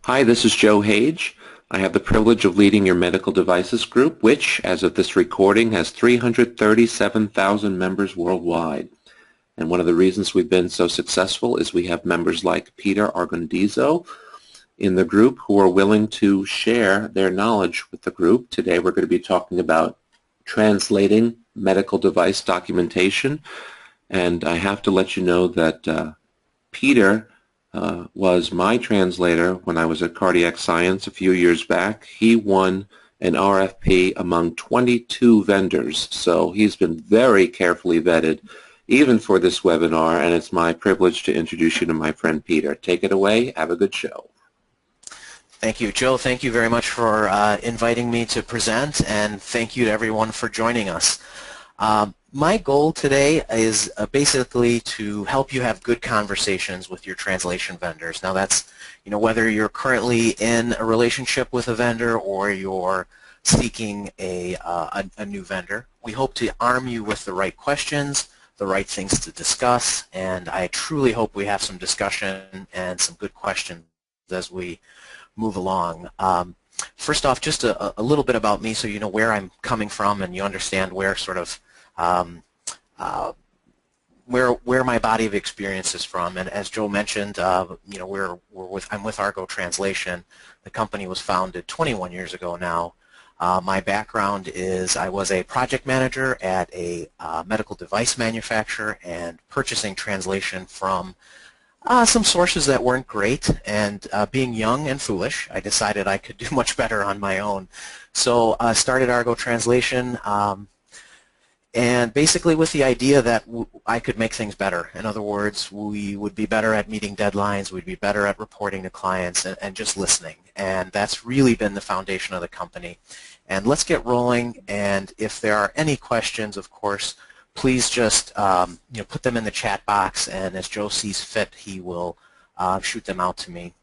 Hi, this is Joe Hage. I have the privilege of leading your medical devices group, which, as of this recording, has 337,000 members worldwide. And one of the reasons we've been so successful is we have members like Peter Argondizo in the group who are willing to share their knowledge with the group. Today we're going to be talking about translating medical device documentation. And I have to let you know that Peter was my translator when I was at Cardiac Science a few years back. He won an RFP among 22 vendors, so he's been very carefully vetted even for this webinar, and it's my privilege to introduce you to my friend Peter. Take it away. Have a good show. Thank you, Joe. Thank you very much for inviting me to present, and thank you to everyone for joining us. My goal today is basically to help you have good conversations with your translation vendors. Now that's, whether you're currently in a relationship with a vendor or you're seeking a new vendor. We hope to arm you with the right questions, the right things to discuss, and I truly hope we have some discussion and some good questions as we move along. First off, just a little bit about me so you know where I'm coming from and you understand where sort of where my body of experience is from. And as Joe mentioned, I'm with Argo Translation. The company was founded 21 years ago now. My background is I was a project manager at a medical device manufacturer and purchasing translation from some sources that weren't great, and being young and foolish, I decided I could do much better on my own. So started Argo Translation, and basically with the idea that I could make things better. In other words, we would be better at meeting deadlines, we'd be better at reporting to clients, and just listening. And that's really been the foundation of the company. And let's get rolling, and if there are any questions, of course, please just put them in the chat box, and as Joe sees fit, he will shoot them out to me.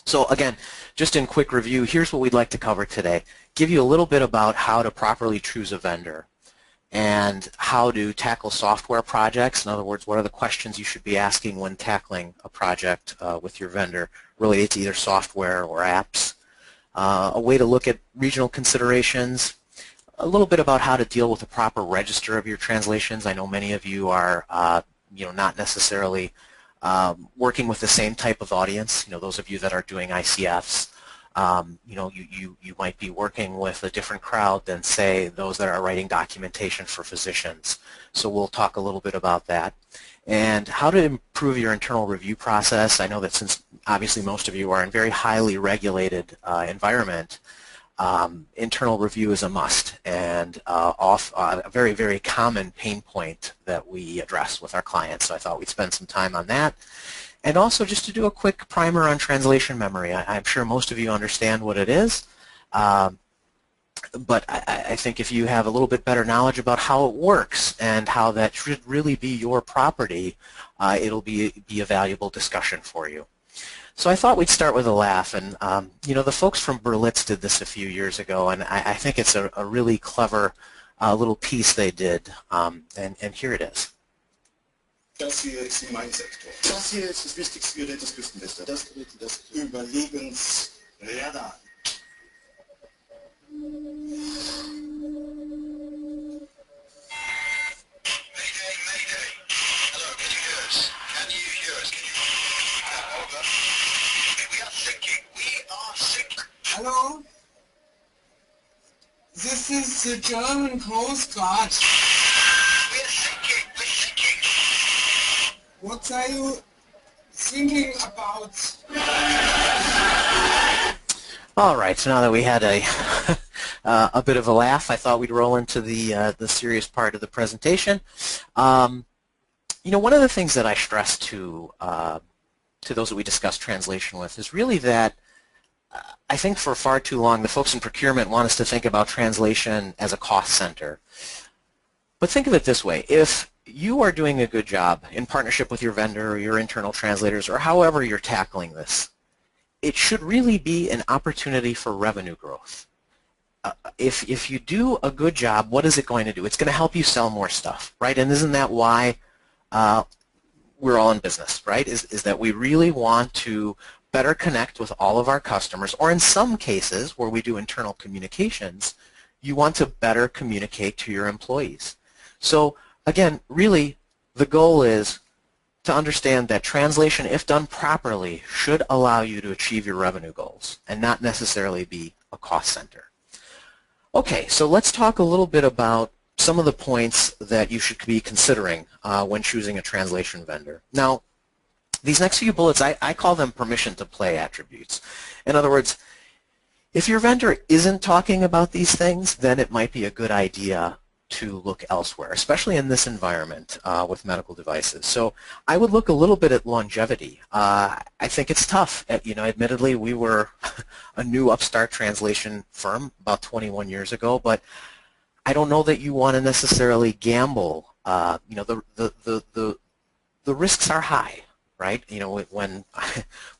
So again, just in quick review, here's what we'd like to cover today. Give you a little bit about how to properly choose a vendor and how to tackle software projects. In other words, what are the questions you should be asking when tackling a project with your vendor related to either software or apps. A way to look at regional considerations. A little bit about how to deal with the proper register of your translations. I know many of you are, not necessarily working with the same type of audience. Those of you that are doing ICFs, you might be working with a different crowd than, say, those that are writing documentation for physicians. So we'll talk a little bit about that. And how to improve your internal review process. I know that since obviously most of you are in a very highly regulated environment, internal review is a must, and a very, very common pain point that we address with our clients. So I thought we'd spend some time on that. And also just to do a quick primer on translation memory. I'm sure most of you understand what it is, but I think if you have a little bit better knowledge about how it works and how that should really be your property, it'll be a valuable discussion for you. So I thought we'd start with a laugh, and the folks from Berlitz did this a few years ago, and I think it's a really clever little piece they did, and here it is. Das hier ist die Main-Sektor. Das hier ist das wichtigste Gerät des Küstenwächters. Das Gerät, das Überlebensradar. Hello? This is the German Coast Guard. We're sinking. What are you thinking about? All right, so now that we had a bit of a laugh, I thought we'd roll into the serious part of the presentation. One of the things that I stress to those that we discuss translation with is really that I think for far too long the folks in procurement want us to think about translation as a cost center. But think of it this way. If you are doing a good job in partnership with your vendor or your internal translators or however you're tackling this, it should really be an opportunity for revenue growth. If you do a good job, what is it going to do? It's going to help you sell more stuff, right? And isn't that why we're all in business, right? Is that we really want to better connect with all of our customers, or in some cases where we do internal communications, you want to better communicate to your employees. So again, really the goal is to understand that translation, if done properly, should allow you to achieve your revenue goals and not necessarily be a cost center. Okay, so let's talk a little bit about some of the points that you should be considering when choosing a translation vendor. Now, these next few bullets, I call them permission to play attributes. In other words, if your vendor isn't talking about these things, then it might be a good idea to look elsewhere, especially in this environment with medical devices. So I would look a little bit at longevity. I think it's tough. Admittedly, we were a new upstart translation firm about 21 years ago, but I don't know that you want to necessarily gamble. The risks are high, right?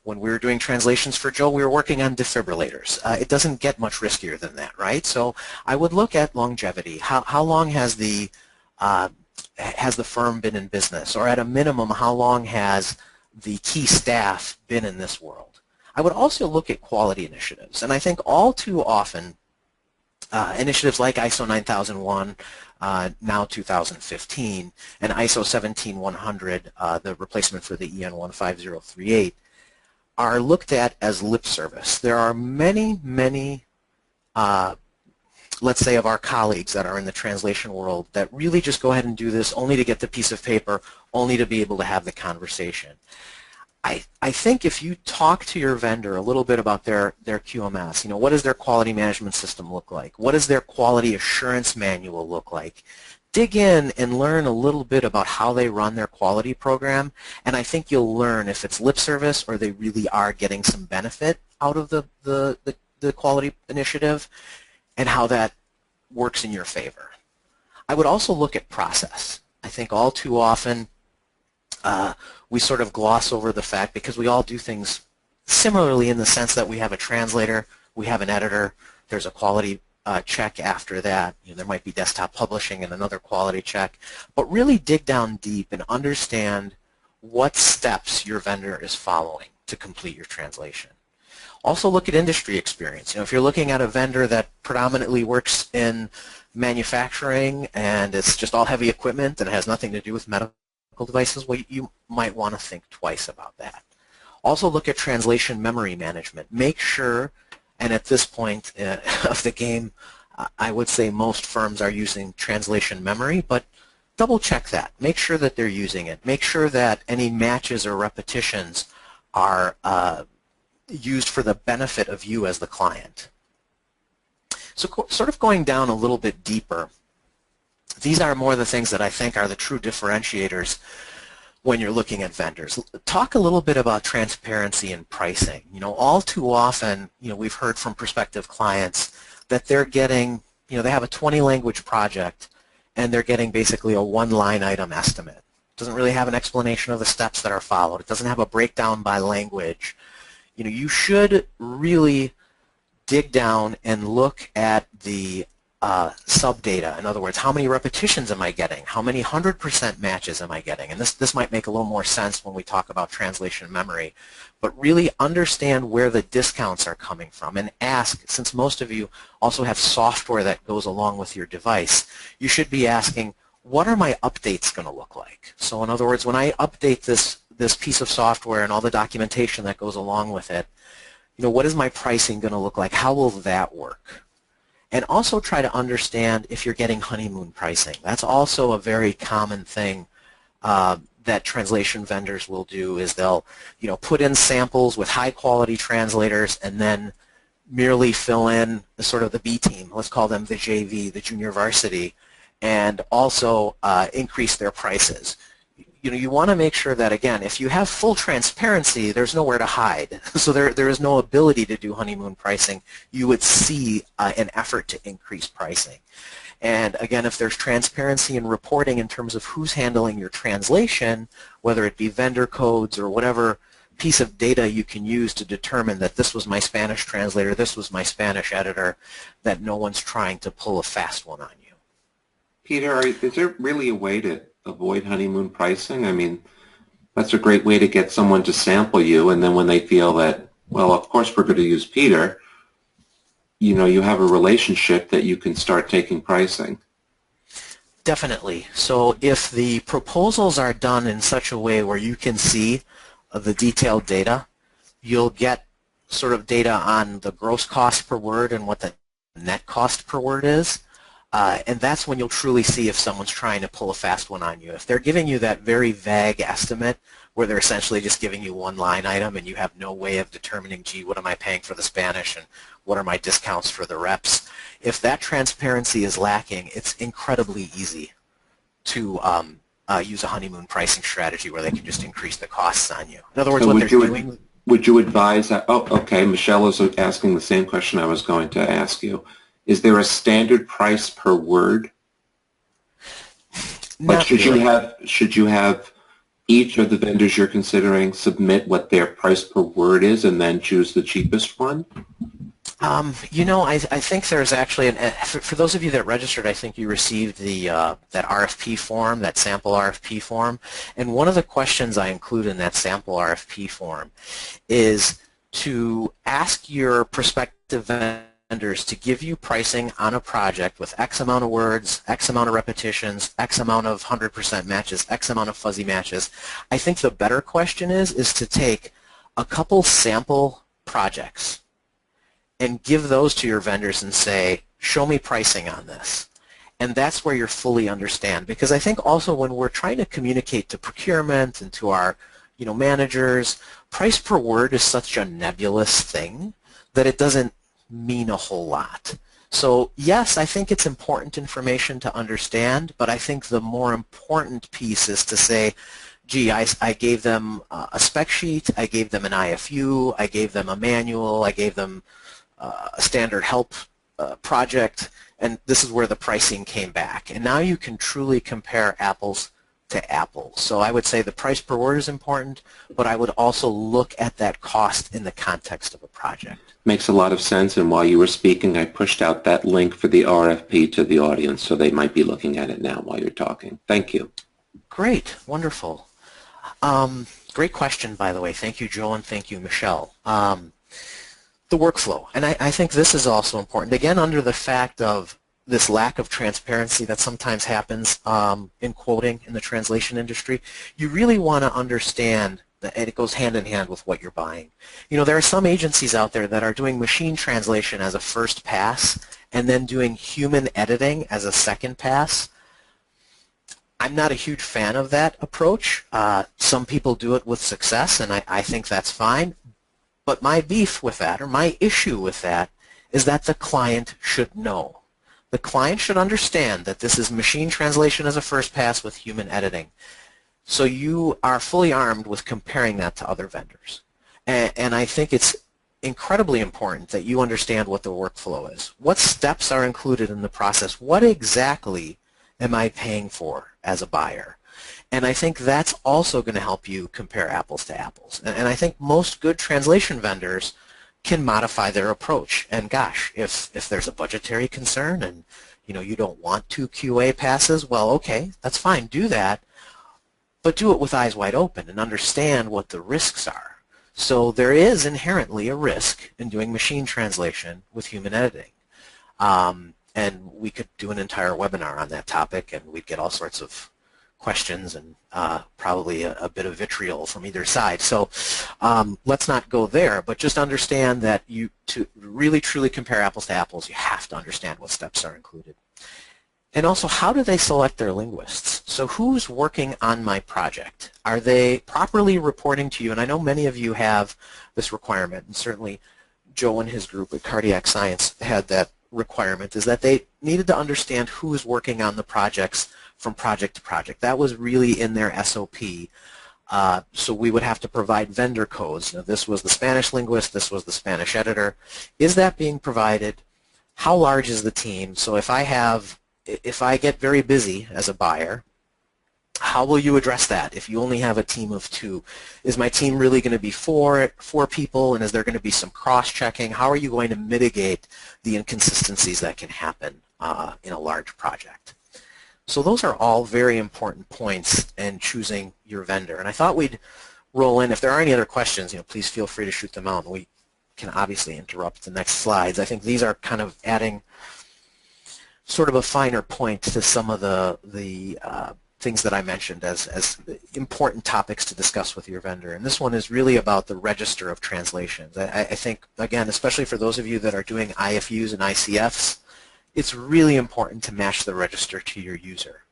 When we were doing translations for Joe, we were working on defibrillators. It doesn't get much riskier than that, right? So I would look at longevity. How long has the firm been in business, or at a minimum, how long has the key staff been in this world? I would also look at quality initiatives, and I think all too often initiatives like ISO 9001, now 2015, and ISO 17100, the replacement for the EN 15038, are looked at as lip service. There are many, let's say, of our colleagues that are in the translation world that really just go ahead and do this only to get the piece of paper, only to be able to have the conversation. I think if you talk to your vendor a little bit about their QMS, what does their quality management system look like? What does their quality assurance manual look like? Dig in and learn a little bit about how they run their quality program, and I think you'll learn if it's lip service or they really are getting some benefit out of the quality initiative and how that works in your favor. I would also look at process. I think all too often we sort of gloss over the fact, because we all do things similarly in the sense that we have a translator, we have an editor, there's a quality check after that. There might be desktop publishing and another quality check. But really dig down deep and understand what steps your vendor is following to complete your translation. Also look at industry experience. If you're looking at a vendor that predominantly works in manufacturing and it's just all heavy equipment and it has nothing to do with medical devices, well, you might want to think twice about that. Also look at translation memory management. Make sure, and at this point of the game, I would say most firms are using translation memory, but double check that. Make sure that they're using it. Make sure that any matches or repetitions are used for the benefit of you as the client. So sort of going down a little bit deeper, these are more the things that I think are the true differentiators when you're looking at vendors. Talk a little bit about transparency and pricing. All too often, we've heard from prospective clients that they're getting, they have a 20-language project and they're getting basically a one-line item estimate. It doesn't really have an explanation of the steps that are followed. It doesn't have a breakdown by language. You really dig down and look at the sub-data. In other words, how many repetitions am I getting? How many 100% matches am I getting? And this might make a little more sense when we talk about translation memory. But really understand where the discounts are coming from and ask, since most of you also have software that goes along with your device, you should be asking, what are my updates going to look like? So in other words, when I update this piece of software and all the documentation that goes along with it, what is my pricing going to look like? How will that work? And also try to understand if you're getting honeymoon pricing. That's also a very common thing that translation vendors will do, is they'll put in samples with high quality translators and then merely fill in the sort of the B team, let's call them the JV, the junior varsity, and also increase their prices. You want to make sure that, again, if you have full transparency, there's nowhere to hide. So there is no ability to do honeymoon pricing. You would see an effort to increase pricing. And again, if there's transparency in reporting in terms of who's handling your translation, whether it be vendor codes or whatever piece of data you can use to determine that this was my Spanish translator, this was my Spanish editor, that no one's trying to pull a fast one on you. Peter, is there really a way to avoid honeymoon pricing? I mean, That's a great way to get someone to sample you, and then when they feel that, well, of course we're going to use Peter, you know, you have a relationship that you can start taking pricing. Definitely. So if the proposals are done in such a way where you can see the detailed data, you'll get sort of data on the gross cost per word and what the net cost per word is. And that's when you'll truly see if someone's trying to pull a fast one on you. If they're giving you that very vague estimate where they're essentially just giving you one line item and you have no way of determining, gee, what am I paying for the Spanish and what are my discounts for the reps, if that transparency is lacking, it's incredibly easy to use a honeymoon pricing strategy where they can just increase the costs on you. In other words, So what they're doing... Would you advise that? Oh, okay. Michelle is asking the same question I was going to ask you. Is there a standard price per word? Not Like should you have each of the vendors you're considering submit what their price per word is and then choose the cheapest one? You know, I think there's actually, for those of you that registered, I think you received the that RFP form, that sample RFP form, and one of the questions I include in that sample RFP form is to ask your prospective vendors to give you pricing on a project with X amount of words, X amount of repetitions, X amount of 100% matches, X amount of fuzzy matches. I think the better question is to take a couple sample projects and give those to your vendors and say, show me pricing on this. And that's where you fully understand. Because I think also when we're trying to communicate to procurement and to our managers, price per word is such a nebulous thing that it doesn't mean a whole lot. So yes, I think it's important information to understand, but I think the more important piece is to say, gee, I gave them a spec sheet, I gave them an IFU, I gave them a manual, I gave them a standard help project, and this is where the pricing came back. And now you can truly compare apples to apples. So I would say the price per word is important, but I would also look at that cost in the context of a project. Makes a lot of sense, and while you were speaking, I pushed out that link for the RFP to the audience, so they might be looking at it now while you're talking. Thank you. Great. Wonderful. Great question, by the way. Thank you, Joel, and thank you, Michelle. The workflow, and I think this is also important. Again, under the fact of this lack of transparency that sometimes happens in quoting in the translation industry, you really want to understand that, and it goes hand in hand with what you're buying. You know, there are some agencies out there that are doing machine translation as a first pass and then doing human editing as a second pass. I'm not a huge fan of that approach. Some people do it with success, and I think that's fine. But my beef with that, or my issue with that, is that the client should know. The client should understand that this is machine translation as a first pass with human editing. So you are fully armed with comparing that to other vendors. And I think it's incredibly important that you understand what the workflow is. What steps are included in the process? What exactly am I paying for as a buyer? And I think that's also going to help you compare apples to apples. And I think most good translation vendors can modify their approach. And gosh, if there's a budgetary concern and you don't want 2 QA passes, well, okay, that's fine, do that. But do it with eyes wide open and understand what the risks are. So there is inherently a risk in doing machine translation with human editing. And we could do an entire webinar on that topic, and we'd get all sorts of questions and probably a bit of vitriol from either side. So let's not go there, but just understand that to really truly compare apples to apples, you have to understand what steps are included. And also, how do they select their linguists? So who's working on my project? Are they properly reporting to you? And I know many of you have this requirement, and certainly Joe and his group at Cardiac Science had that requirement, is that they needed to understand who is working on the projects from project to project. That was really in their SOP. So we would have to provide vendor codes. Now, this was the Spanish linguist, this was the Spanish editor. Is that being provided? How large is the team? So if I get very busy as a buyer, how will you address that if you only have a team of 2? Is my team really going to be four people, and is there going to be some cross-checking? How are you going to mitigate the inconsistencies that can happen in a large project? So those are all very important points in choosing your vendor. And I thought we'd roll in. If there are any other questions, please feel free to shoot them out, and we can obviously interrupt the next slides. I think these are kind of adding sort of a finer point to some of the things that I mentioned as important topics to discuss with your vendor. And this one is really about the register of translations. I think, again, especially for those of you that are doing IFUs and ICFs, it's really important to match the register to your user.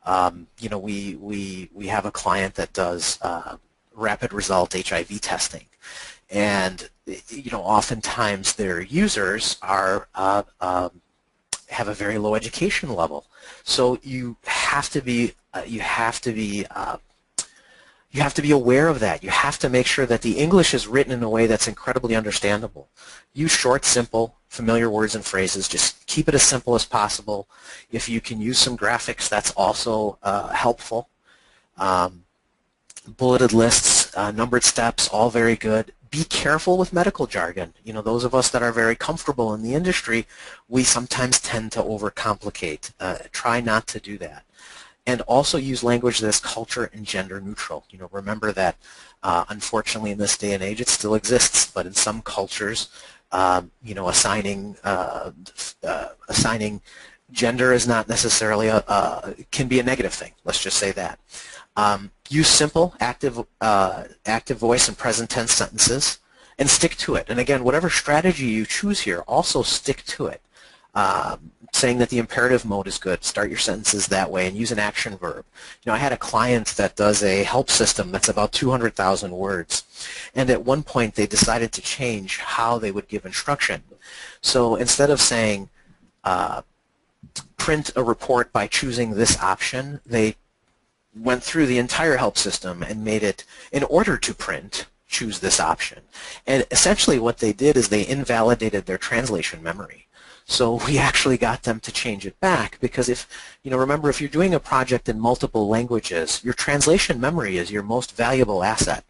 We have a client that does rapid result HIV testing, and oftentimes their users are have a very low education level. So you have to be aware of that. You have to make sure that the English is written in a way that's incredibly understandable. Use short, simple, familiar words and phrases. Just keep it as simple as possible. If you can use some graphics, that's also helpful. Bulleted lists, numbered steps, all very good. Be careful with medical jargon. Those of us that are very comfortable in the industry, we sometimes tend to overcomplicate. Try not to do that. And also use language that's culture and gender neutral. Remember that unfortunately in this day and age it still exists, but in some cultures, assigning gender is not necessarily can be a negative thing. Let's just say that. Use simple, active voice and present tense sentences, and stick to it. And again, whatever strategy you choose here, also stick to it. Saying that the imperative mode is good. Start your sentences that way and use an action verb. I had a client that does a help system that's about 200,000 words, and at one point they decided to change how they would give instruction. So instead of saying print a report by choosing this option, they went through the entire help system and made it, in order to print, choose this option. And essentially what they did is they invalidated their translation memory. So we actually got them to change it back, because if, remember, if you're doing a project in multiple languages, your translation memory is your most valuable asset.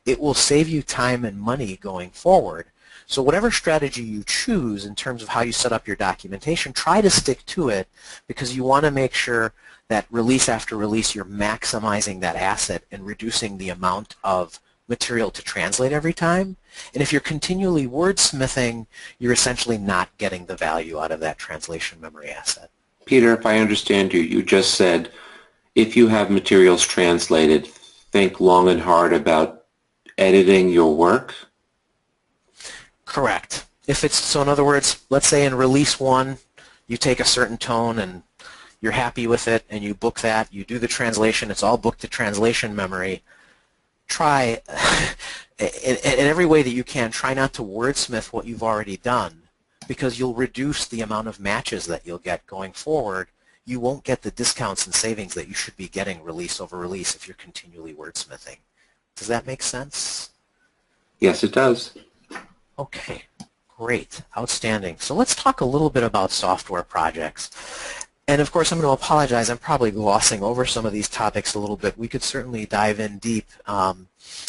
It will save you time and money going forward. So whatever strategy you choose in terms of how you set up your documentation, try to stick to it, because you want to make sure that release after release you're maximizing that asset and reducing the amount of material to translate every time. And if you're continually wordsmithing, you're essentially not getting the value out of that translation memory asset. Peter, if I understand you, you just said if you have materials translated, think long and hard about editing your work? Correct. So in other words, let's say in release 1 you take a certain tone and you're happy with it and you book that, you do the translation, it's all booked to translation memory. Try, in every way that you can, try not to wordsmith what you've already done, because you'll reduce the amount of matches that you'll get going forward. You won't get the discounts and savings that you should be getting release over release if you're continually wordsmithing. Does that make sense? Yes, it does. Okay, great, outstanding. So let's talk a little bit about software projects. And of course, I'm going to apologize. I'm probably glossing over some of these topics a little bit. We could certainly dive in deep on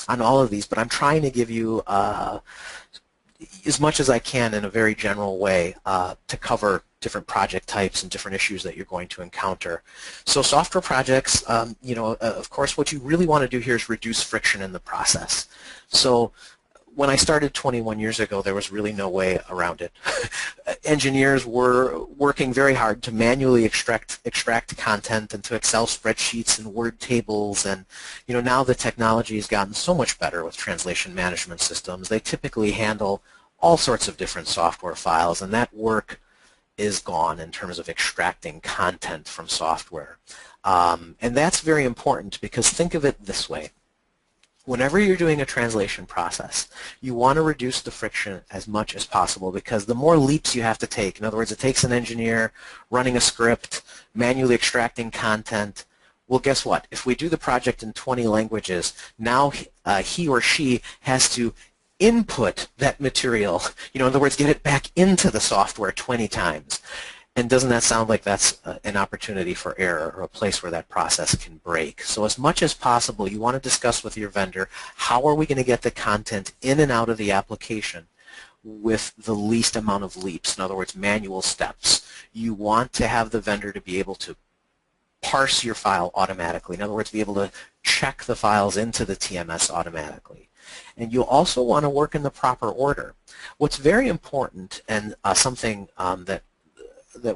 all of these, but I'm trying to give you as much as I can in a very general way to cover different project types and different issues that you're going to encounter. So software projects, of course, what you really want to do here is reduce friction in the process. So when I started 21 years ago, there was really no way around it. Engineers were working very hard to manually extract content into Excel spreadsheets and Word tables, and now the technology has gotten so much better with translation management systems. They typically handle all sorts of different software files, and that work is gone in terms of extracting content from software. And that's very important, because think of it this way. Whenever you're doing a translation process, you want to reduce the friction as much as possible, because the more leaps you have to take, in other words, it takes an engineer running a script, manually extracting content. Well, guess what? If we do the project in 20 languages, now he or she has to input that material, in other words, get it back into the software 20 times. And doesn't that sound like that's an opportunity for error, or a place where that process can break? So as much as possible, you want to discuss with your vendor, how are we going to get the content in and out of the application with the least amount of leaps, in other words, manual steps. You want to have the vendor to be able to parse your file automatically. In other words, be able to check the files into the TMS automatically. And you also want to work in the proper order. What's very important, and something that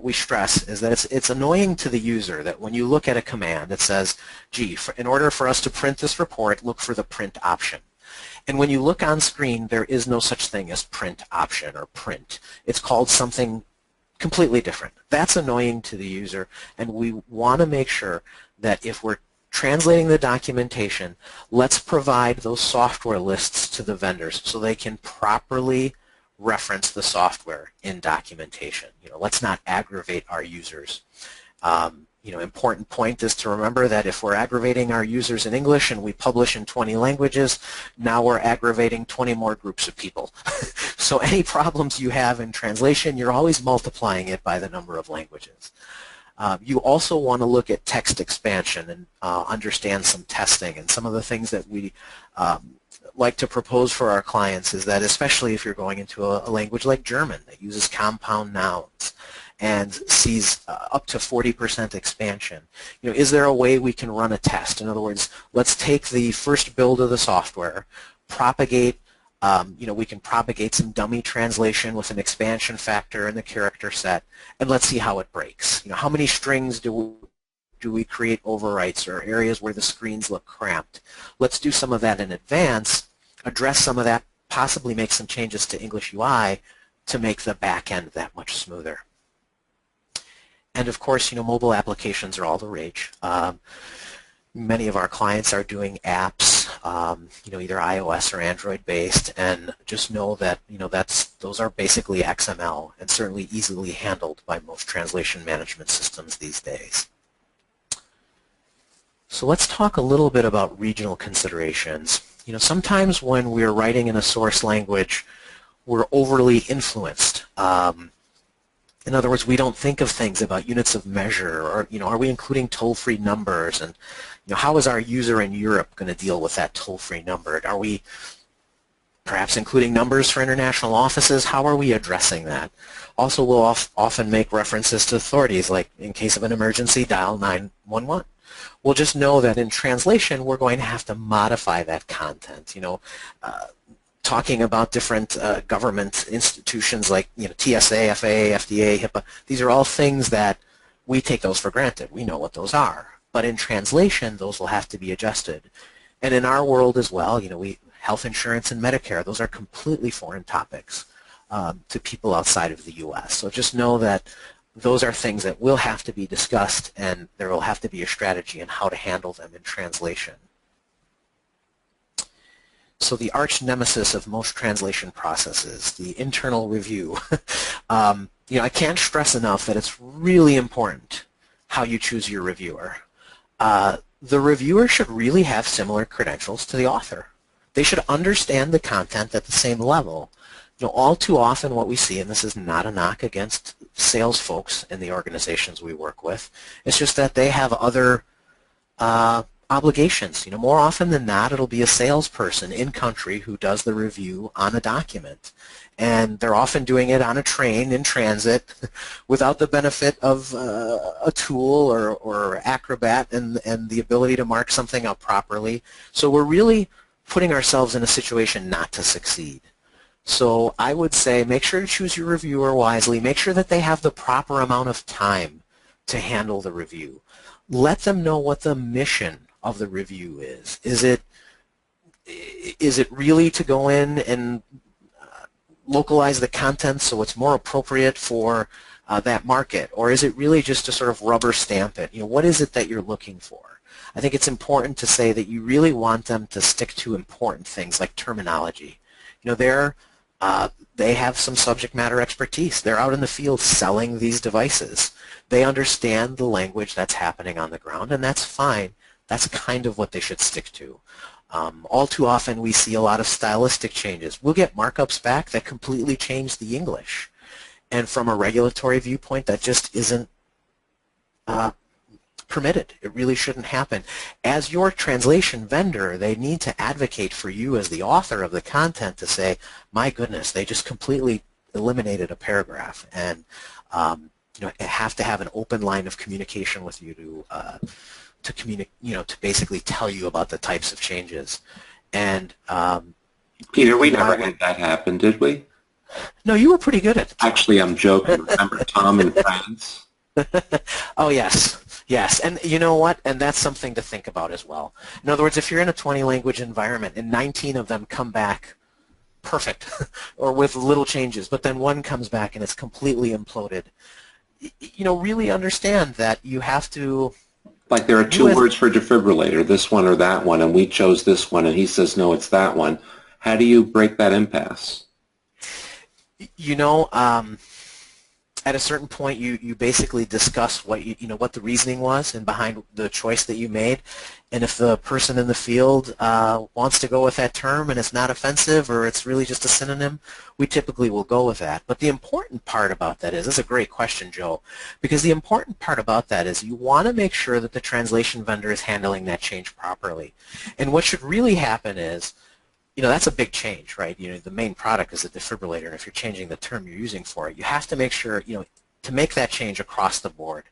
we stress, is that it's annoying to the user that when you look at a command that says, gee, in order for us to print this report, look for the print option. And when you look on screen, there is no such thing as print option or print. It's called something completely different. That's annoying to the user, and we want to make sure that if we're translating the documentation, let's provide those software lists to the vendors so they can properly reference the software in documentation. Let's not aggravate our users. Important point is to remember that if we're aggravating our users in English and we publish in 20 languages, now we're aggravating 20 more groups of people. So any problems you have in translation, you're always multiplying it by the number of languages. You also want to look at text expansion and understand some testing. And some of the things that we like to propose for our clients is that, especially if you're going into a language like German that uses compound nouns and sees up to 40% expansion, is there a way we can run a test? In other words, let's take the first build of the software, propagate, we can propagate some dummy translation with an expansion factor in the character set, and let's see how it breaks. How many strings do we create overwrites or areas where the screens look cramped? Let's do some of that in advance, address some of that, possibly make some changes to English UI to make the back end that much smoother. And of course, mobile applications are all the rage. Many of our clients are doing apps, either iOS or Android based, and just know that those are basically XML and certainly easily handled by most translation management systems these days. So let's talk a little bit about regional considerations. Sometimes when we're writing in a source language, we're overly influenced. In other words, we don't think of things about units of measure, or are we including toll-free numbers, and how is our user in Europe going to deal with that toll-free number? Are we perhaps including numbers for international offices? How are we addressing that? Also, we'll often make references to authorities, like in case of an emergency, dial 911. We'll just know that in translation, we're going to have to modify that content. Talking about different government institutions like TSA, FAA, FDA, HIPAA, these are all things that we take those for granted. We know what those are. But in translation, those will have to be adjusted. And in our world as well, health insurance and Medicare, those are completely foreign topics to people outside of the U.S. So just know that those are things that will have to be discussed, and there will have to be a strategy on how to handle them in translation. So the arch nemesis of most translation processes, the internal review. I can't stress enough that it's really important how you choose your reviewer. The reviewer should really have similar credentials to the author. They should understand the content at the same level. All too often what we see, and this is not a knock against sales folks in the organizations we work with, it's just that they have other obligations. More often than not, it'll be a salesperson in country who does the review on a document. And they're often doing it on a train in transit without the benefit of a tool or Acrobat and the ability to mark something up properly. So we're really putting ourselves in a situation not to succeed. So I would say make sure to choose your reviewer wisely. Make sure that they have the proper amount of time to handle the review. Let them know what the mission of the review is. Is it really to go in and localize the content so it's more appropriate for that market, or is it really just to sort of rubber stamp it? What is it that you're looking for? I think it's important to say that you really want them to stick to important things like terminology. They have some subject matter expertise. They're out in the field selling these devices. They understand the language that's happening on the ground, and that's fine. That's kind of what they should stick to. All too often we see a lot of stylistic changes. We'll get markups back that completely change the English. And from a regulatory viewpoint, that just isn't permitted. It really shouldn't happen. As your translation vendor, they need to advocate for you as the author of the content to say, my goodness, they just completely eliminated a paragraph. And have to have an open line of communication with you to communicate, to basically tell you about the types of changes. And Peter, we never had that happen, did we? no, you were pretty good at it. Actually, I'm joking. Remember Tom in France? Oh, yes. Yes, and you know what? And that's something to think about as well. In other words, if you're in a 20-language environment and 19 of them come back perfect or with little changes, but then one comes back and it's completely imploded, really understand that you have to... Like there are two words for defibrillator, this one or that one, and we chose this one, and he says, no, it's that one. How do you break that impasse? At a certain point, you basically discuss what what the reasoning was and behind the choice that you made, and if the person in the field wants to go with that term and it's not offensive or it's really just a synonym, we typically will go with that. But the important part about that is, that's a great question, Joe, because the important part about that is you want to make sure that the translation vendor is handling that change properly. And what should really happen is, that's a big change, right? The main product is a defibrillator, and if you're changing the term you're using for it, you have to make sure, to make that change across the board.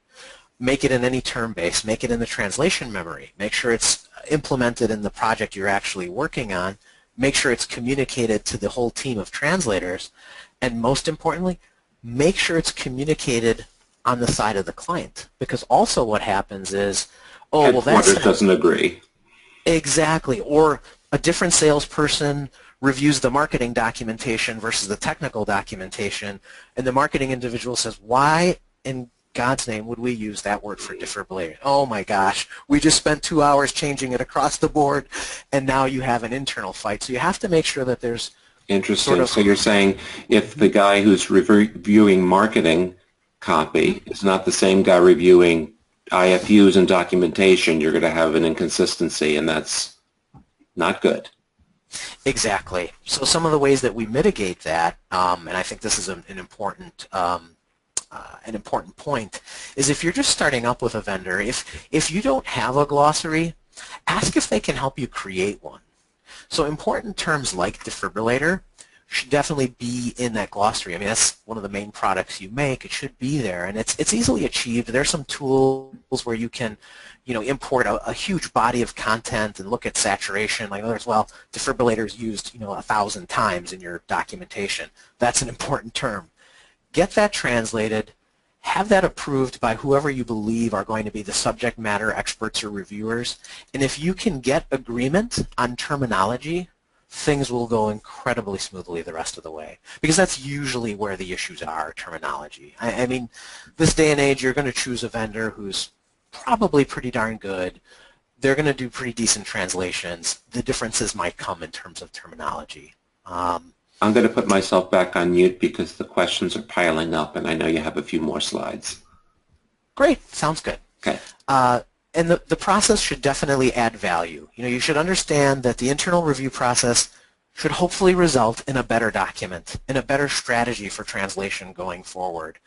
Make it in any term base, make it in the translation memory, make sure it's implemented in the project you're actually working on, make sure it's communicated to the whole team of translators, and most importantly, make sure it's communicated on the side of the client. Because also what happens is, Headquarters doesn't agree. Exactly. Or a different salesperson reviews the marketing documentation versus the technical documentation, and the marketing individual says, why in God's name would we use that word for defibrillator? Oh my gosh, we just spent 2 hours changing it across the board, and now you have an internal fight. So you have to make sure that there's... Interesting. So you're saying if the guy who's reviewing marketing copy is not the same guy reviewing IFUs and documentation, you're going to have an inconsistency, and that's not good. Exactly. So some of the ways that we mitigate that, and I think this is an important point, is if you're just starting up with a vendor, if you don't have a glossary, ask if they can help you create one. So important terms like defibrillator should definitely be in that glossary. I mean, that's one of the main products you make. It should be there, and it's easily achieved. There's some tools where you can, import a huge body of content and look at saturation. Like, defibrillator is used, 1,000 times in your documentation. That's an important term. Get that translated. Have that approved by whoever you believe are going to be the subject matter experts or reviewers. And if you can get agreement on terminology, things will go incredibly smoothly the rest of the way, because that's usually where the issues are, terminology. I mean, this day and age, you're going to choose a vendor who's probably pretty darn good. They're going to do pretty decent translations. The differences might come in terms of terminology. I'm going to put myself back on mute because the questions are piling up, and I know you have a few more slides. Great. Sounds good. Okay. And the process should definitely add value. You should understand that the internal review process should hopefully result in a better document, in a better strategy for translation going forward.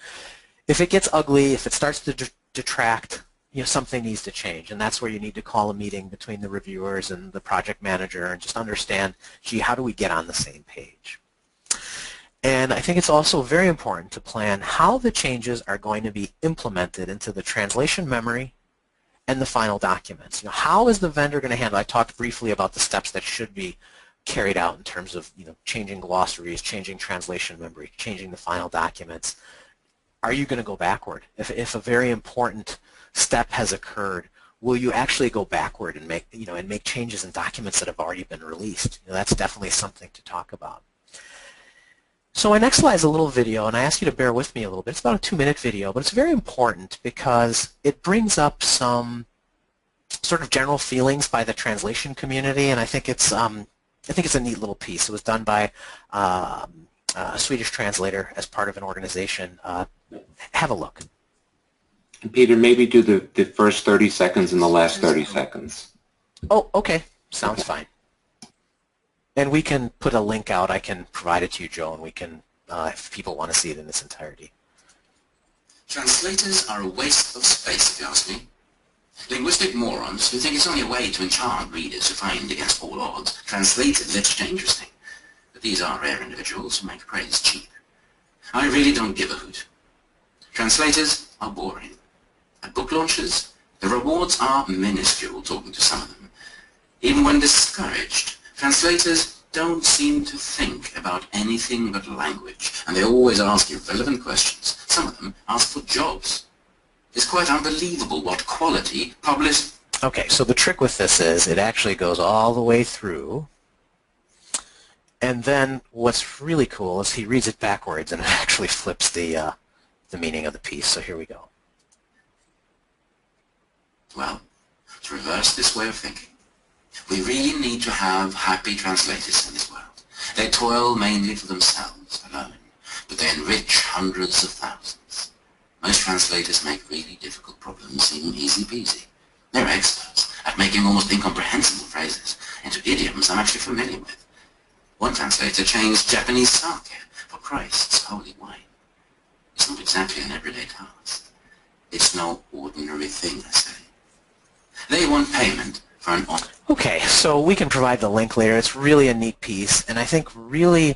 If it gets ugly, if it starts to detract, something needs to change, and that's where you need to call a meeting between the reviewers and the project manager and just understand, gee, how do we get on the same page? And I think it's also very important to plan how the changes are going to be implemented into the translation memory and the final documents. How is the vendor going to handle? I talked briefly about the steps that should be carried out in terms of changing glossaries, changing translation memory, changing the final documents. Are you going to go backward? If a very important step has occurred, will you actually go backward and make changes in documents that have already been released? That's definitely something to talk about. So my next slide is a little video, and I ask you to bear with me a little bit. It's about a 2-minute video, but it's very important because it brings up some sort of general feelings by the translation community, and I think it's a neat little piece. It was done by a Swedish translator as part of an organization. Have a look. Peter, maybe do the first 30 seconds and the last 30 seconds. Oh, okay. Sounds fine. And we can put a link out. I can provide it to you, Joe, and we can, if people want to see it in its entirety. Translators are a waste of space, if you ask me. Linguistic morons who think it's only a way to enchant readers who find, against all odds, translated literature interesting. But these are rare individuals who make praise cheap. I really don't give a hoot. Translators are boring. At book launches, the rewards are minuscule, talking to some of them. Even when discouraged, translators don't seem to think about anything but language, and they always ask irrelevant questions. Some of them ask for jobs. It's quite unbelievable what quality published... Okay, so the trick with this is it actually goes all the way through, and then what's really cool is he reads it backwards and it actually flips the meaning of the piece. So here we go. Well, to reverse this way of thinking, we really need to have happy translators in this world. They toil mainly for themselves alone, but they enrich hundreds of thousands. Most translators make really difficult problems seem easy peasy. They're experts at making almost incomprehensible phrases into idioms I'm actually familiar with. One translator changed Japanese sake for Christ's holy wine. It's not exactly an everyday task. It's no ordinary thing, I say. They want payment for an honor. Okay, so we can provide the link later. It's really a neat piece, and I think really,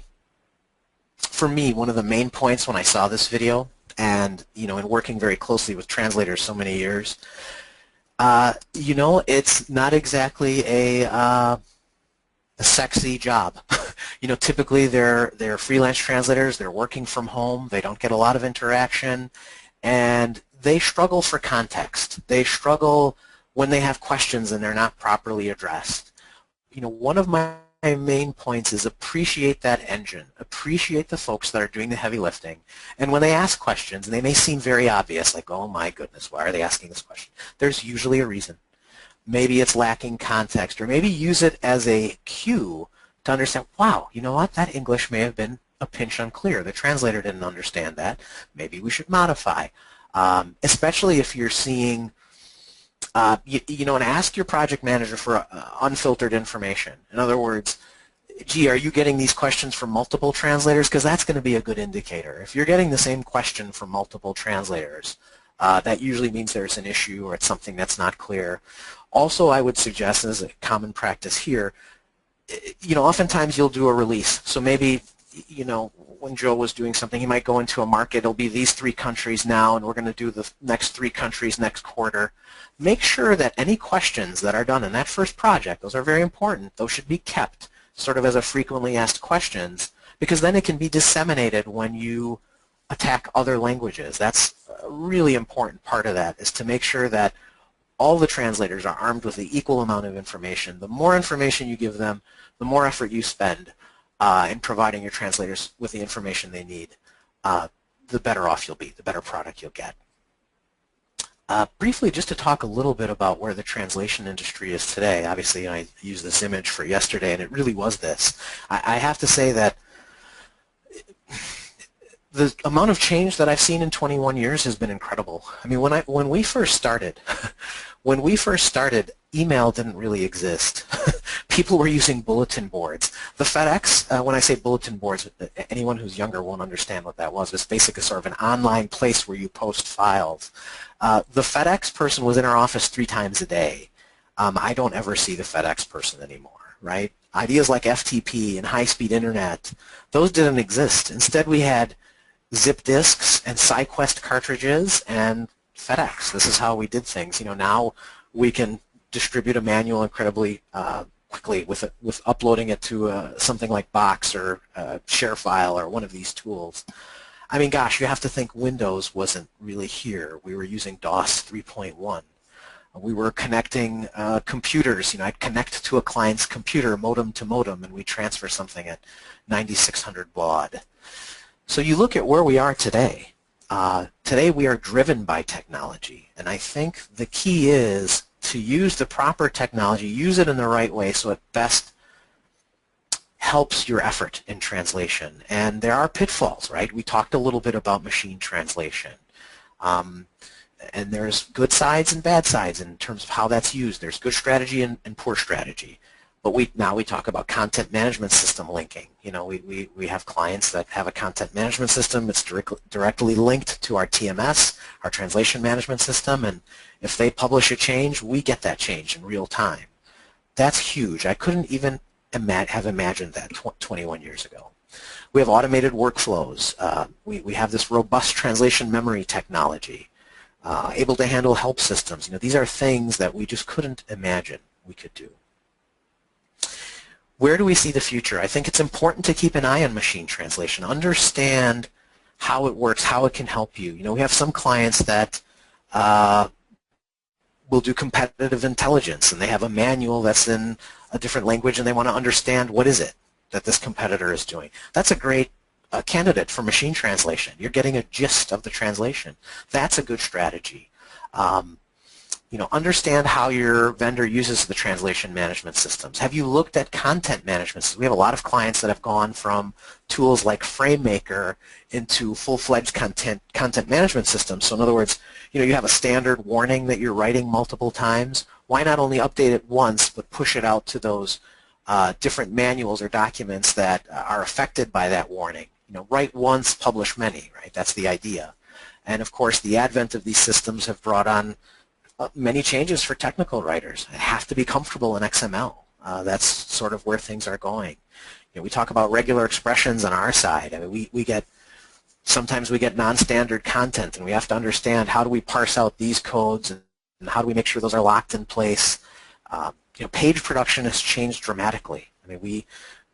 for me, one of the main points when I saw this video, and in working very closely with translators so many years, it's not exactly a sexy job. Typically they're freelance translators. They're working from home. They don't get a lot of interaction, and they struggle for context. They struggle when they have questions and they're not properly addressed. One of my main points is appreciate that engine. Appreciate the folks that are doing the heavy lifting. And when they ask questions, and they may seem very obvious, like, oh my goodness, why are they asking this question? There's usually a reason. Maybe it's lacking context, or maybe use it as a cue to understand, wow, you know what, that English may have been a pinch unclear. The translator didn't understand that. Maybe we should modify. Especially if you're seeing and ask your project manager for unfiltered information. In other words, gee, are you getting these questions from multiple translators? Because that's going to be a good indicator. If you're getting the same question from multiple translators, that usually means there's an issue or it's something that's not clear. Also, I would suggest, as a common practice here, oftentimes you'll do a release. So maybe, when Joe was doing something, he might go into a market. It'll be these 3 countries now, and we're going to do the next 3 countries next quarter. Make sure that any questions that are done in that first project, those are very important. Those should be kept sort of as a frequently asked questions, because then it can be disseminated when you attack other languages. That's a really important part of that, is to make sure that all the translators are armed with the equal amount of information. The more information you give them, the more effort you spend in providing your translators with the information they need, the better off you'll be, the better product you'll get. Briefly, just to talk a little bit about where the translation industry is today. Obviously, I used this image for yesterday, and it really was this. I have to say that the amount of change that I've seen in 21 years has been incredible. I mean, when we first started, email didn't really exist. People were using bulletin boards. The FedEx, when I say bulletin boards, anyone who's younger won't understand what that was. It's basically sort of an online place where you post files. The FedEx person was in our office 3 times a day. I don't ever see the FedEx person anymore, right? Ideas like FTP and high-speed internet, those didn't exist. Instead, we had zip disks and SciQuest cartridges and FedEx. This is how we did things. Now we can distribute a manual incredibly quickly with uploading it to something like Box or ShareFile or one of these tools. I mean, gosh, you have to think Windows wasn't really here. We were using DOS 3.1. We were connecting computers. I'd connect to a client's computer, modem to modem, and we transfer something at 9600 baud. So you look at where we are today. Today we are driven by technology, and I think the key is to use the proper technology, use it in the right way so it best helps your effort in translation. And there are pitfalls, right? We talked a little bit about machine translation. And there's good sides and bad sides in terms of how that's used. There's good strategy and poor strategy. But now we talk about content management system linking. We have clients that have a content management system. It's directly linked to our TMS, our translation management system, and if they publish a change, we get that change in real time. That's huge. I couldn't even have imagined that 21 years ago. We have automated workflows. We have this robust translation memory technology, able to handle help systems. These are things that we just couldn't imagine we could do. Where do we see the future? I think it's important to keep an eye on machine translation, understand how it works, how it can help you. We have some clients that will do competitive intelligence, and they have a manual that's in a different language, and they want to understand what is it that this competitor is doing. That's a great candidate for machine translation. You're getting a gist of the translation. That's a good strategy. Understand how your vendor uses the translation management systems. Have you looked at content management systems? We have a lot of clients that have gone from tools like FrameMaker into full-fledged content management systems. So in other words, you have a standard warning that you're writing multiple times. Why not only update it once, but push it out to those different manuals or documents that are affected by that warning? Write once, publish many, right? That's the idea. And of course, the advent of these systems have brought on many changes for technical writers. I have to be comfortable in XML. That's sort of where things are going. We talk about regular expressions on our side. I mean, sometimes we get non-standard content, and we have to understand how do we parse out these codes, and how do we make sure those are locked in place. Page production has changed dramatically. I mean,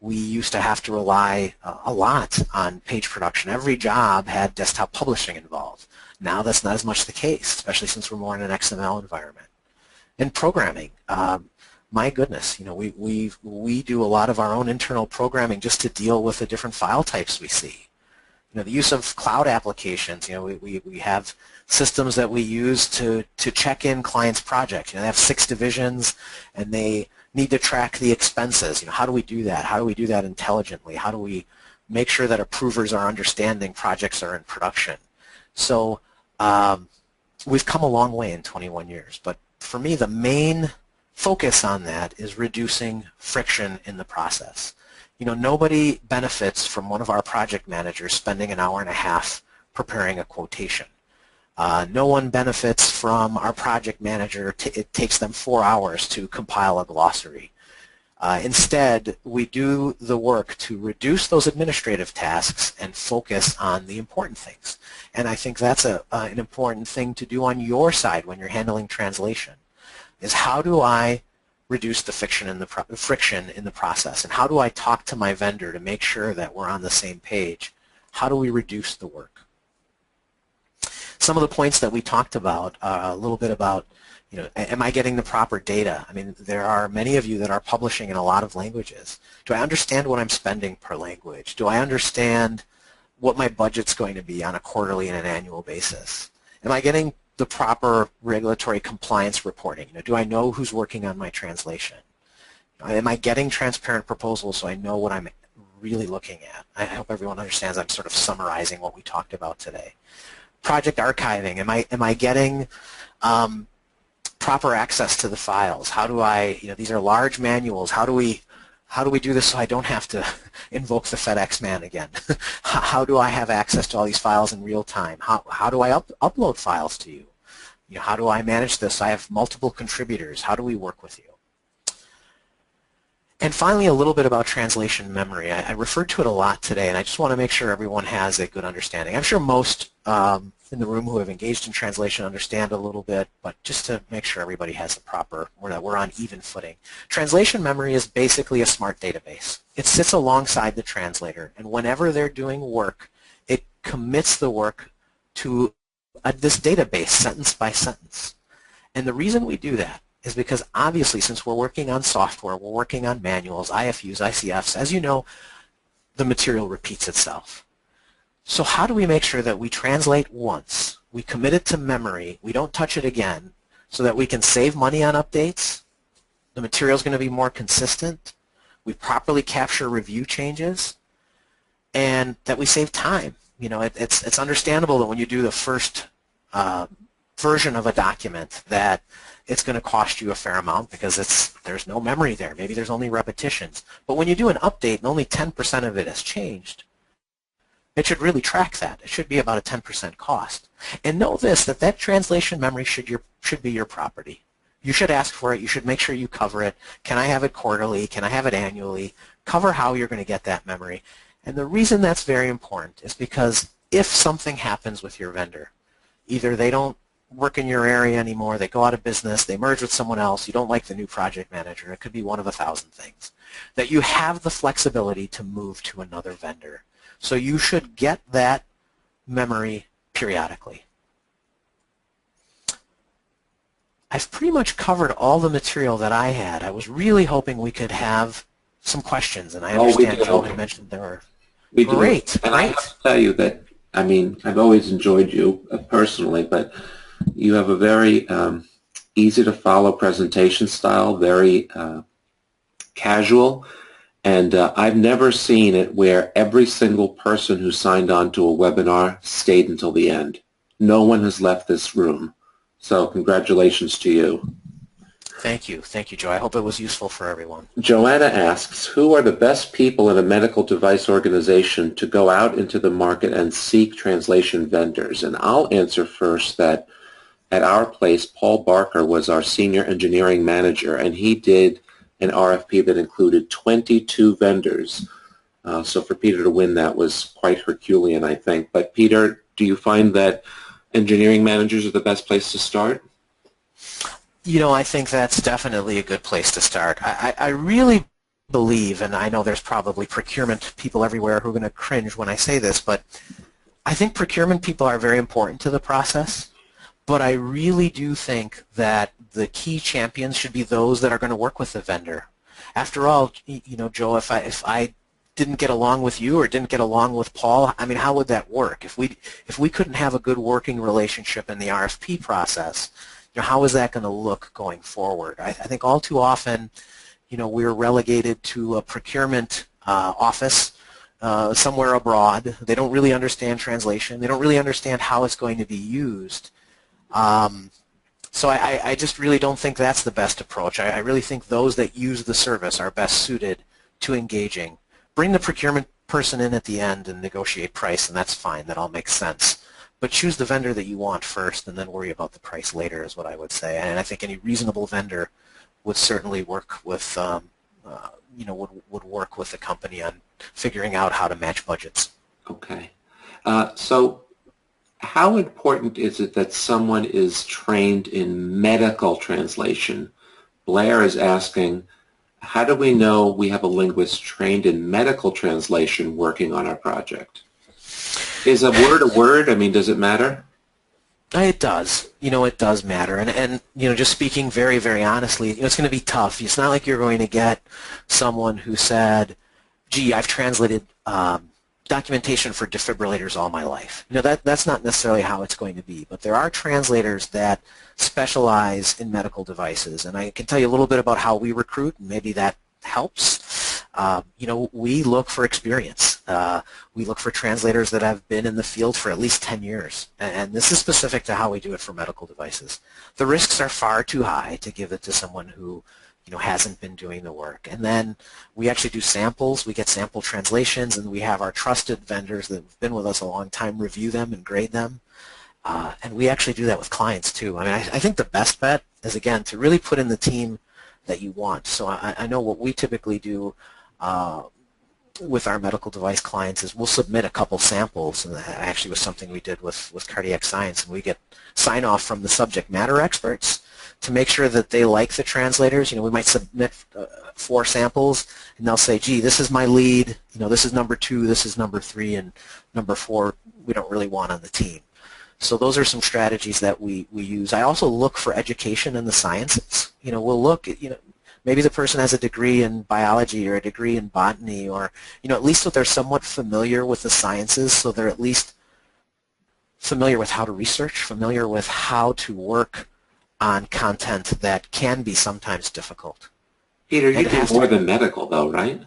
we used to have to rely a lot on page production. Every job had desktop publishing involved. Now that's not as much the case, especially since we're more in an XML environment. And programming, my goodness, we do a lot of our own internal programming just to deal with the different file types we see. The use of cloud applications, we have systems that we use to check in clients' projects. They have 6 divisions, and they need to track the expenses. How do we do that? How do we do that intelligently? How do we make sure that approvers are understanding projects are in production? So we've come a long way in 21 years, but for me the main focus on that is reducing friction in the process. Nobody benefits from one of our project managers spending an hour and a half preparing a quotation. No one benefits from our project manager. It takes them 4 hours to compile a glossary. Instead, we do the work to reduce those administrative tasks and focus on the important things. And I think that's an important thing to do on your side when you're handling translation, is how do I reduce the friction in the process, and how do I talk to my vendor to make sure that we're on the same page? How do we reduce the work? Some of the points that we talked about, a little bit about, am I getting the proper data? I mean, there are many of you that are publishing in a lot of languages. Do I understand what I'm spending per language? Do I understand what my budget's going to be on a quarterly and an annual basis? Am I getting the proper regulatory compliance reporting? Do I know who's working on my translation? Am I getting transparent proposals so I know what I'm really looking at? I hope everyone understands I'm sort of summarizing what we talked about today. Project archiving, am I getting proper access to the files? How do I, these are large manuals, how do we do this so I don't have to invoke the FedEx man again? How do I have access to all these files in real time? How do I upload files to you? How do I manage this? I have multiple contributors. How do we work with you? And finally, a little bit about translation memory. I referred to it a lot today, and I just want to make sure everyone has a good understanding. I'm sure most in the room who have engaged in translation understand a little bit, but just to make sure everybody has the proper, or that we're on even footing. Translation memory is basically a smart database. It sits alongside the translator, and whenever they're doing work, it commits the work to this database, sentence by sentence. And the reason we do that is because obviously, since we're working on software, we're working on manuals, IFUs, ICFs, as you know, the material repeats itself. So how do we make sure that we translate once, we commit it to memory, we don't touch it again, so that we can save money on updates, the material is going to be more consistent, we properly capture review changes, and that we save time? It's understandable that when you do the first version of a document that it's going to cost you a fair amount because there's no memory there. Maybe there's only repetitions. But when you do an update and only 10% of it has changed, it should really track that. It should be about a 10% cost. And know this, that translation memory should be your property. You should ask for it. You should make sure you cover it. Can I have it quarterly? Can I have it annually? Cover how you're going to get that memory. And the reason that's very important is because if something happens with your vendor, either they don't work in your area anymore, they go out of business, they merge with someone else, you don't like the new project manager, it could be one of 1,000 things, that you have the flexibility to move to another vendor. So you should get that memory periodically. I've pretty much covered all the material that I had. I was really hoping we could have some questions, and I understand Joe had mentioned there were. We Great, do. And I have to tell you that, I mean, I've always enjoyed you personally, but you have a very easy to follow presentation style, very casual, and I've never seen it where every single person who signed on to a webinar stayed until the end. No one has left this room. So congratulations to you. Thank you, Joe. I hope it was useful for everyone. Joanna asks, who are the best people in a medical device organization to go out into the market and seek translation vendors? And I'll answer first that at our place, Paul Barker was our senior engineering manager, and he did an RFP that included 22 vendors. So for Peter to win that was quite Herculean, I think. But Peter, do you find that engineering managers are the best place to start? You know, I think that's definitely a good place to start. I really believe, and I know there's probably procurement people everywhere who are going to cringe when I say this, but I think procurement people are very important to the process, but I really do think that the key champions should be those that are going to work with the vendor. After all, you know, Joe, if I didn't get along with you or didn't get along with Paul, I mean, how would that work? If we couldn't have a good working relationship in the RFP process, you know, how is that going to look going forward? I think all too often, you know, we're relegated to a procurement office somewhere abroad. They don't really understand translation. They don't really understand how it's going to be used. So I just really don't think that's the best approach. I really think those that use the service are best suited to engaging. Bring the procurement person in at the end and negotiate price, and that's fine. That all makes sense. But choose the vendor that you want first and then worry about the price later is what I would say. And I think any reasonable vendor would certainly work with, you know, would work with the company on figuring out how to match budgets. Okay. So how important is it that someone is trained in medical translation? Blair is asking, how do we know we have a linguist trained in medical translation working on our project? Is a word? I mean, does it matter? It does. You know, it does matter. And you know, just speaking very, very honestly, you know, it's going to be tough. It's not like you're going to get someone who said, gee, I've translated documentation for defibrillators all my life. You know, that's not necessarily how it's going to be. But there are translators that specialize in medical devices. And I can tell you a little bit about how we recruit, and maybe that helps. You know, we look for experience. We look for translators that have been in the field for at least 10 years. And this is specific to how we do it for medical devices. The risks are far too high to give it to someone who, you know, hasn't been doing the work. And then we actually do samples. We get sample translations, and we have our trusted vendors that have been with us a long time review them and grade them. And we actually do that with clients too. I mean, I think the best bet is, again, to really put in the team that you want. So I know what we typically do with our medical device clients is we'll submit a couple samples, and that actually was something we did with cardiac science, and we get sign-off from the subject matter experts to make sure that they like the translators. You know, we might submit 4 samples, and they'll say, gee, this is my lead, you know, this is number 2, this is number 3, and number 4 we don't really want on the team. So those are some strategies that we use. I also look for education in the sciences. You know, we'll look at, you know, maybe the person has a degree in biology or a degree in botany, or, you know, at least so they're somewhat familiar with the sciences, so they're at least familiar with how to research, familiar with how to work on content that can be sometimes difficult. Peter, you do more than medical, though, right?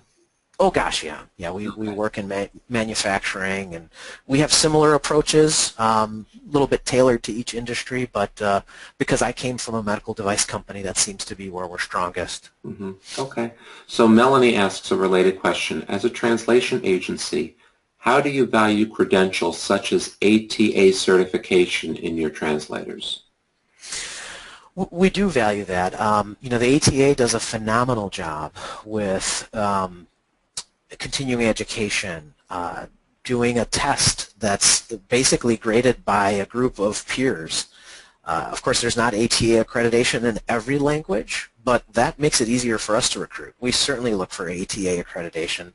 Oh gosh, yeah. Yeah, we work in manufacturing, and we have similar approaches, a little bit tailored to each industry, but because I came from a medical device company, that seems to be where we're strongest. Mm-hmm. Okay. So Melanie asks a related question. As a translation agency, how do you value credentials such as ATA certification in your translators? We do value that. You know, the ATA does a phenomenal job with continuing education, doing a test that's basically graded by a group of peers. Of course, there's not ATA accreditation in every language, but that makes it easier for us to recruit. We certainly look for ATA accreditation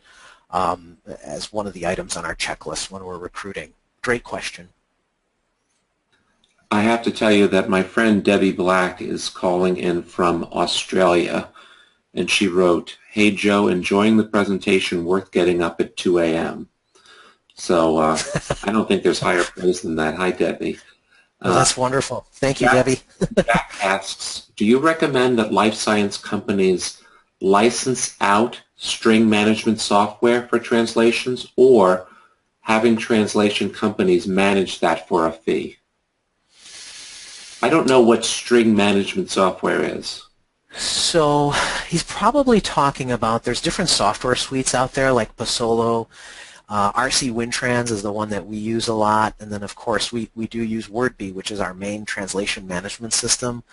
as one of the items on our checklist when we're recruiting. Great question. I have to tell you that my friend Debbie Black is calling in from Australia, and she wrote, "Hey Joe, enjoying the presentation, worth getting up at 2 a.m." So I don't think there's higher praise than that. Hi, Debbie. Well, that's wonderful. Thank you, Debbie. Jack asks, do you recommend that life science companies license out string management software for translations, or having translation companies manage that for a fee? I don't know what string management software is. So he's probably talking about, there's different software suites out there like Pasolo. RC WinTrans is the one that we use a lot, and then of course we do use WordBee, which is our main translation management system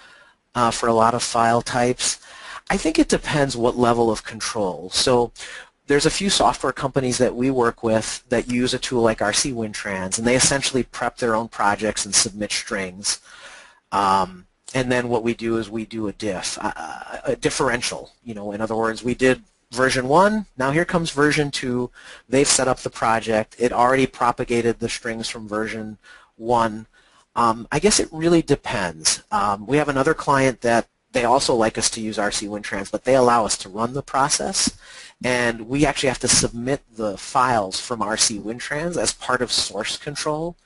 for a lot of file types. I think it depends what level of control. So there's a few software companies that we work with that use a tool like RC WinTrans, and they essentially prep their own projects and submit strings. And then what we do is we do a differential. You know, in other words, we did version 1, now here comes version 2. They've set up the project. It already propagated the strings from version 1. I guess it really depends. We have another client that they also like us to use RC WinTrans, but they allow us to run the process, and we actually have to submit the files from RC WinTrans as part of source control.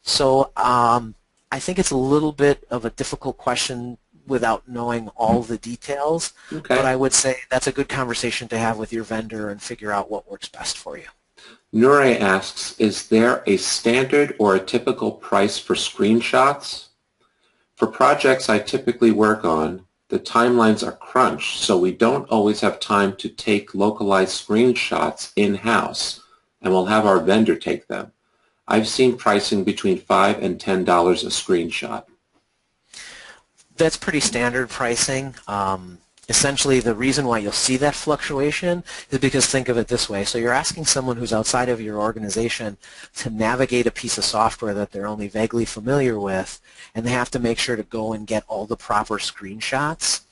So I think it's a little bit of a difficult question without knowing all the details, Okay. but I would say that's a good conversation to have with your vendor and figure out what works best for you. Nure asks, is there a standard or a typical price for screenshots? For projects I typically work on, the timelines are crunched, so we don't always have time to take localized screenshots in-house, and we'll have our vendor take them. I've seen pricing between $5 and $10 a screenshot. That's pretty standard pricing. Essentially, the reason why you'll see that fluctuation is because, think of it this way. So you're asking someone who's outside of your organization to navigate a piece of software that they're only vaguely familiar with, and they have to make sure to go and get all the proper screenshots.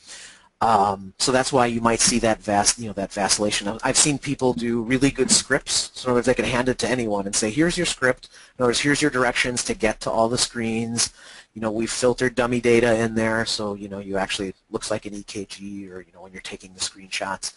So that's why you might see that vacillation. I've seen people do really good scripts, so in other words, they can hand it to anyone and say, here's your script, in other words, here's your directions to get to all the screens. You know, we've filtered dummy data in there, so you know, you actually looks like an EKG, or you know, when you're taking the screenshots.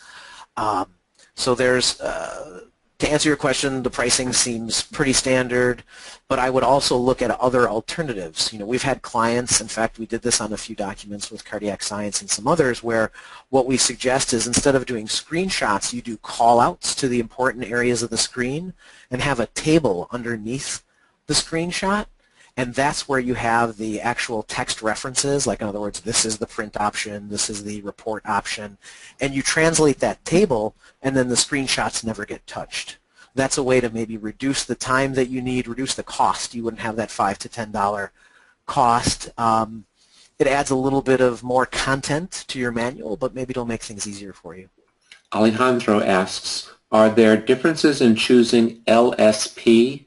So there's, to answer your question, the pricing seems pretty standard, but I would also look at other alternatives. You know, we've had clients, in fact, we did this on a few documents with Cardiac Science and some others, where what we suggest is instead of doing screenshots, you do call-outs to the important areas of the screen and have a table underneath the screenshot. And that's where you have the actual text references, like in other words, this is the print option, this is the report option, and you translate that table, and then the screenshots never get touched. That's a way to maybe reduce the time that you need, reduce the cost. You wouldn't have that $5 to $10 cost. It adds a little bit of more content to your manual, but maybe it'll make things easier for you. Alejandro asks, are there differences in choosing LSP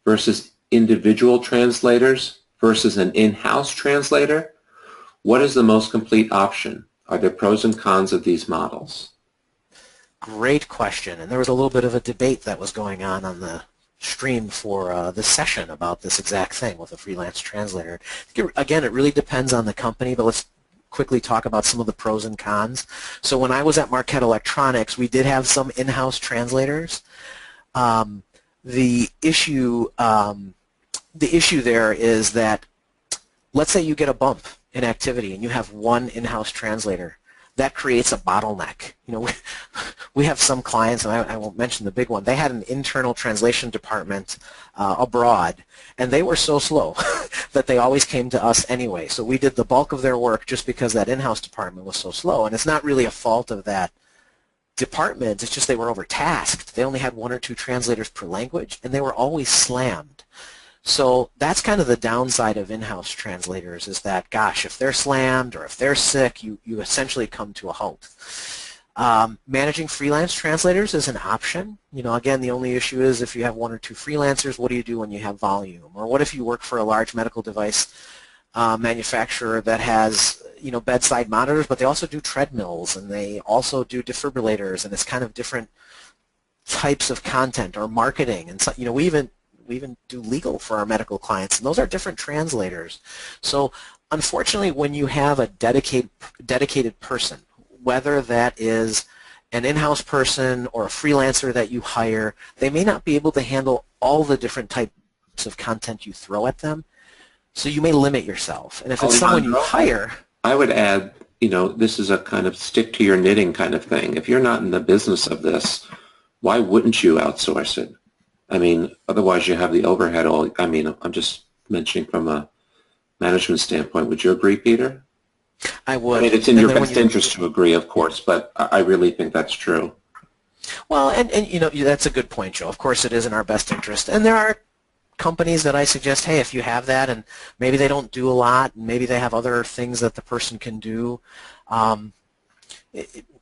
versus individual translators versus an in-house translator? What is the most complete option? Are there pros and cons of these models? Great question, and there was a little bit of a debate that was going on the stream for this session about this exact thing with a freelance translator. Again, it really depends on the company, but let's quickly talk about some of the pros and cons. So when I was at Marquette Electronics, we did have some in-house translators. The issue there is that, let's say you get a bump in activity and you have one in-house translator. That creates a bottleneck. You know, we have some clients, and I won't mention the big one, they had an internal translation department abroad, and they were so slow that they always came to us anyway. So we did the bulk of their work just because that in-house department was so slow, and it's not really a fault of that department, it's just they were overtasked. They only had 1 or 2 translators per language, and they were always slammed. So that's kind of the downside of in-house translators, is that, gosh, if they're slammed or if they're sick, you essentially come to a halt. Managing freelance translators is an option. You know, again, the only issue is if you have 1 or 2 freelancers, what do you do when you have volume? Or what if you work for a large medical device manufacturer that has, you know, bedside monitors, but they also do treadmills and they also do defibrillators, and it's kind of different types of content or marketing. And so, you know, we even do legal for our medical clients, and those are different translators. So unfortunately, when you have a dedicated person, whether that is an in-house person or a freelancer that you hire, they may not be able to handle all the different types of content you throw at them, so you may limit yourself. And if it's someone you hire... I would add, you know, this is a kind of stick to your knitting kind of thing. If you're not in the business of this, why wouldn't you outsource it? I mean, otherwise you have the overhead all... I mean, I'm just mentioning from a management standpoint. Would you agree, Peter? I would. I mean, it's in your best interest to agree, of course, but I really think that's true. Well, and you know, that's a good point, Joe. Of course it is in our best interest. And there are companies that I suggest, hey, if you have that, and maybe they don't do a lot, and maybe they have other things that the person can do,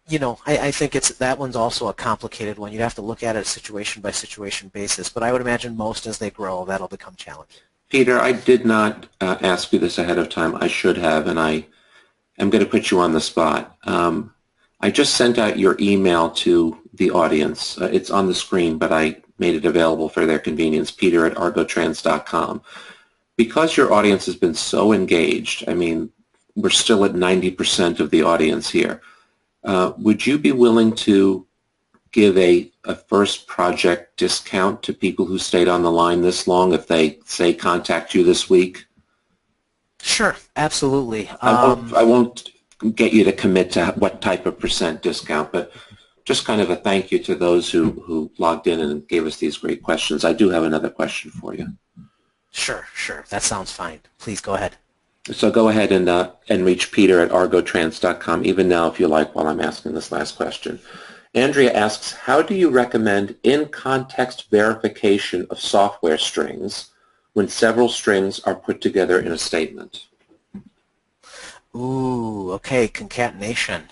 you know, I think that one's also a complicated one. You'd have to look at it situation by situation basis, but I would imagine most as they grow, that'll become challenging. Peter, I did not ask you this ahead of time. I should have, and I'm going to put you on the spot. I just sent out your email to the audience. It's on the screen, but I made it available for their convenience, peter@argotrans.com. Because your audience has been so engaged, I mean, we're still at 90% of the audience here. Would you be willing to give a first project discount to people who stayed on the line this long if they, say, contact you this week? Sure, absolutely. I won't get you to commit to what type of percent discount, but just kind of a thank you to those who logged in and gave us these great questions. I do have another question for you. Sure. That sounds fine. Please go ahead. So go ahead and reach peter@argotrans.com, even now if you like, while I'm asking this last question. Andrea asks, how do you recommend in-context verification of software strings when several strings are put together in a statement? Ooh, okay, concatenation.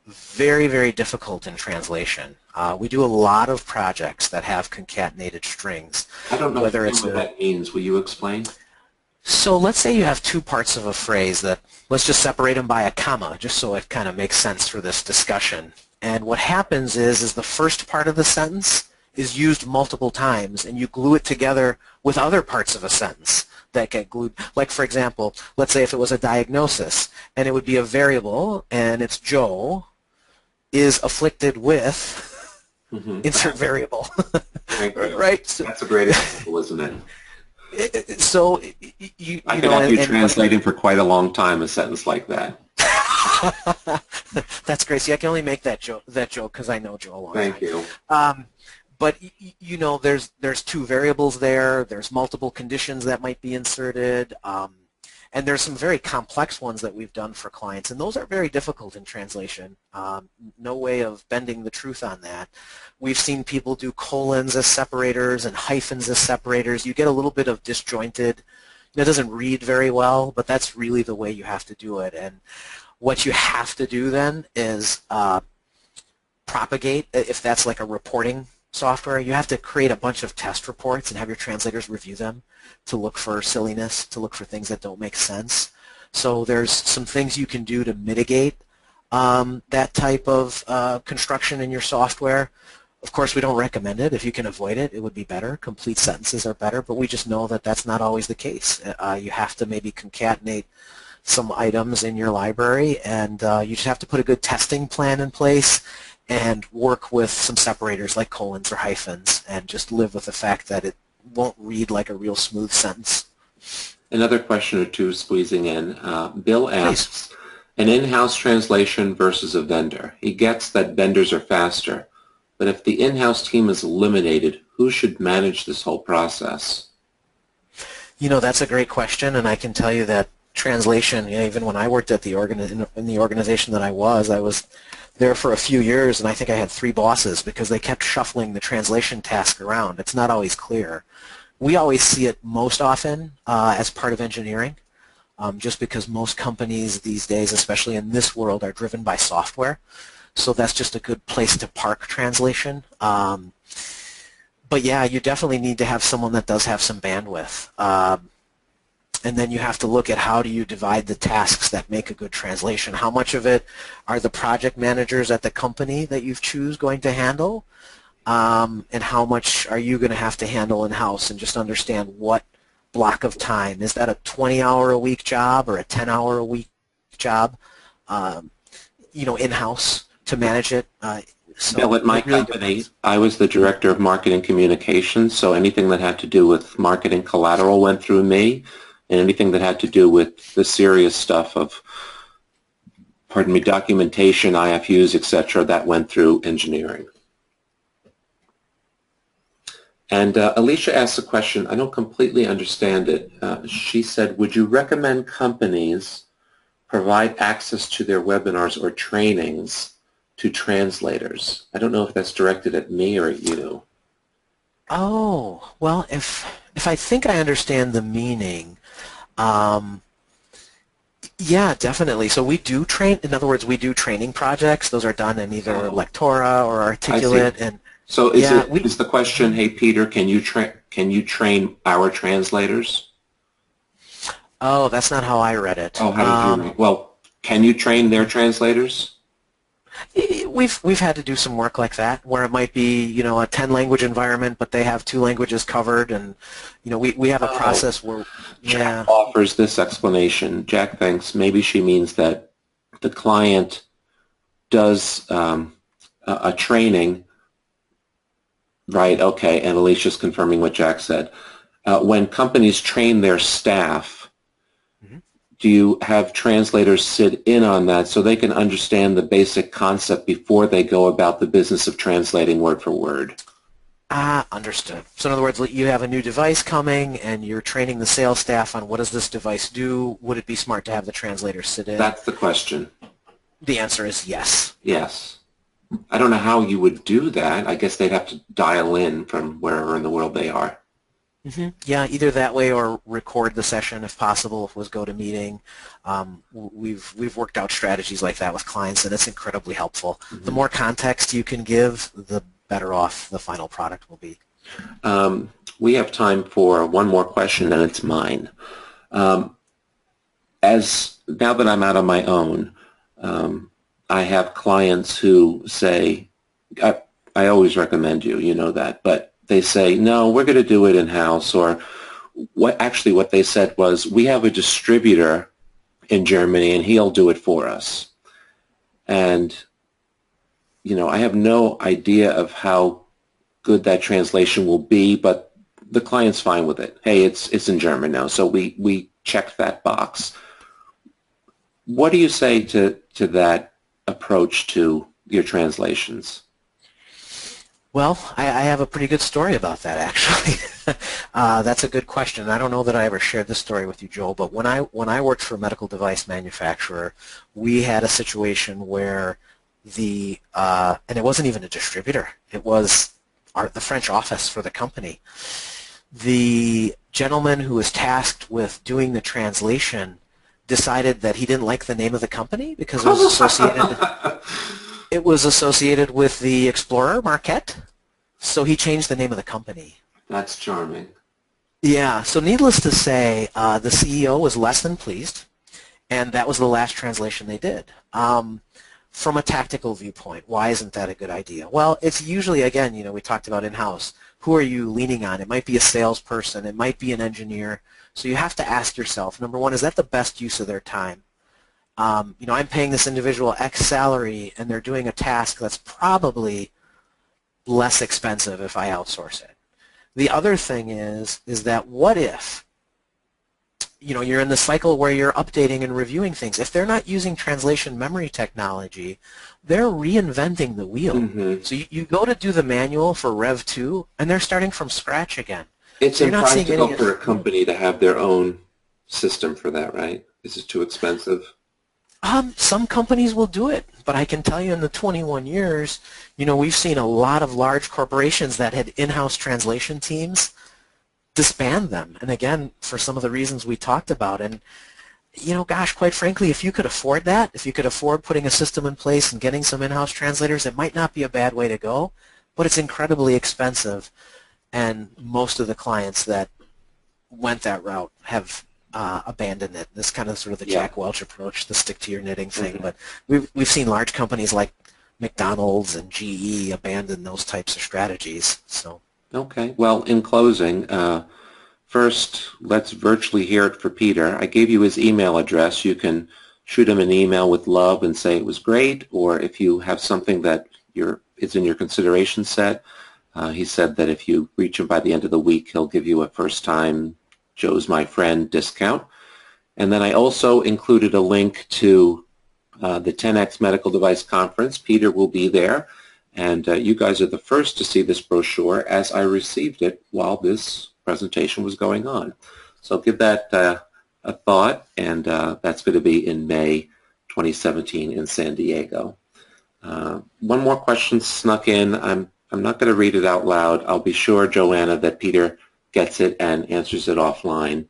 Very, very difficult in translation. We do a lot of projects that have concatenated strings. I don't know whether what that means. Will you explain? So let's say you have 2 parts of a phrase that, let's just separate them by a comma, just so it kind of makes sense for this discussion. And what happens is the first part of the sentence is used multiple times, and you glue it together with other parts of a sentence that get glued. Like, for example, let's say if it was a diagnosis, and it would be a variable, and it's Joe is afflicted with insert variable. Right? So, that's a great example, isn't it? So I could have you translating for quite a long time a sentence like that. That's great. See, I can only make that joke because I know Joe a long time. Thank you. But you know, there's 2 variables there. There's multiple conditions that might be inserted, and there's some very complex ones that we've done for clients, and those are very difficult in translation. No way of bending the truth on that. We've seen people do colons as separators and hyphens as separators. You get a little bit of disjointed. It doesn't read very well, but that's really the way you have to do it. And what you have to do then is propagate, if that's like a reporting software, you have to create a bunch of test reports and have your translators review them to look for silliness, to look for things that don't make sense. So there's some things you can do to mitigate that type of construction in your software. Of course, we don't recommend it. If you can avoid it, it would be better. Complete sentences are better, but we just know that that's not always the case. You have to maybe concatenate some items in your library, and you just have to put a good testing plan in place and work with some separators like colons or hyphens, and just live with the fact that it won't read like a real smooth sentence. Another question or two squeezing in. Bill asks, an in-house translation versus a vendor. He gets that vendors are faster, but if the in-house team is eliminated, who should manage this whole process? You know, that's a great question, and I can tell you that translation, you know, even when I worked at the in the organization that I was there for a few years, and I think I had 3 bosses because they kept shuffling the translation task around. It's not always clear. We always see it most often as part of engineering, just because most companies these days, especially in this world, are driven by software. so that's just a good place to park translation. But yeah, you definitely need to have someone that does have some bandwidth. And then you have to look at how do you divide the tasks that make a good translation. How much of it are the project managers at the company that you choose going to handle? And how much are you going to have to handle in-house, and just understand what block of time. Is that a 20-hour-a-week job or a 10-hour-a-week job, in-house to manage it? Bill, at my company, I was the director of marketing communications, so anything that had to do with marketing collateral went through me, and anything that had to do with the serious stuff of, documentation, IFUs, etc., that went through engineering. And Alicia asked a question. I don't completely understand it. She said, would you recommend companies provide access to their webinars or trainings to translators? I don't know if that's directed at me or at you. Oh, well, if I think I understand the meaning, yeah, definitely. So we do train. In other words, we do training projects. Those are done in either Lectora or Articulate. And so is the question, hey Peter, can you train our translators? Oh, that's not how I read it. Oh, how did you read? Well, can you train their translators? We've had to do some work like that, where it might be a 10-language environment, but they have 2 languages covered, and we have a process where Jack offers this explanation. Jack thinks maybe she means that the client does a training, right? Okay, and Alicia's confirming what Jack said. When companies train their staff, do you have translators sit in on that so they can understand the basic concept before they go about the business of translating word for word? Understood. So in other words, you have a new device coming and you're training the sales staff on what does this device do. Would it be smart to have the translator sit in? That's the question. The answer is yes. Yes. I don't know how you would do that. I guess they'd have to dial in from wherever in the world they are. Yeah, either that way or record the session if possible, if it was GoToMeeting. We've worked out strategies like that with clients, and it's incredibly helpful. The more context you can give, the better off the final product will be. We have time for one more question, and it's mine. Now that I'm out on my own, I have clients who say, I always recommend you, you know that, but they say, no, we're going to do it in-house, or what they said was, we have a distributor in Germany and he'll do it for us. And, I have no idea of how good that translation will be, but the client's fine with it. Hey, it's in German now, so we checked that box. What do you say to that approach to your translations? Well, I have a pretty good story about that, actually. That's a good question. I don't know that I ever shared this story with you, Joel, but when I worked for a medical device manufacturer, we had a situation where and it wasn't even a distributor. It was the French office for the company. The gentleman who was tasked with doing the translation decided that he didn't like the name of the company because it was associated... It was associated with the Explorer Marquette, so he changed the name of the company. That's charming. Yeah, so needless to say, the CEO was less than pleased, and that was the last translation they did. From a tactical viewpoint, why isn't that a good idea? Well, it's usually, again, we talked about in-house. Who are you leaning on? It might be a salesperson. It might be an engineer. So you have to ask yourself, number one, is that the best use of their time? I'm paying this individual X salary, and they're doing a task that's probably less expensive if I outsource it. The other thing is that what if, you're in the cycle where you're updating and reviewing things. If they're not using translation memory technology, they're reinventing the wheel. So you go to do the manual for Rev 2, and they're starting from scratch again. It's impractical for a company to have their own system for that, right? Is it too expensive? Some companies will do it, but I can tell you in the 21 years, we've seen a lot of large corporations that had in-house translation teams disband them. And again, for some of the reasons we talked about. And gosh, quite frankly, if you could afford that, if you could afford putting a system in place and getting some in-house translators, it might not be a bad way to go, but it's incredibly expensive, and most of the clients that went that route have abandoned it. This kind of sort of the Jack Welch approach, the stick-to-your-knitting thing, but we've seen large companies like McDonald's and GE abandon those types of strategies. So. Okay. Well, in closing, first, let's virtually hear it for Peter. I gave you his email address. You can shoot him an email with love and say it was great, or if you have something that is in your consideration set, he said that if you reach him by the end of the week, he'll give you a first-time Joe's My Friend discount. And then I also included a link to the 10X Medical Device Conference. Peter will be there, and you guys are the first to see this brochure as I received it while this presentation was going on. So give that a thought, and that's going to be in May 2017 in San Diego. One more question snuck in. I'm not going to read it out loud. I'll be sure, Joanna, that Peter gets it and answers it offline.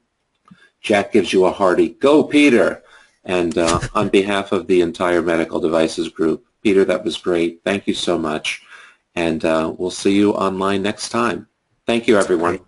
Jack gives you a hearty, "Go, Peter!" And on behalf of the entire Medical Devices group, Peter, that was great. Thank you so much. And we'll see you online next time. Thank you, everyone.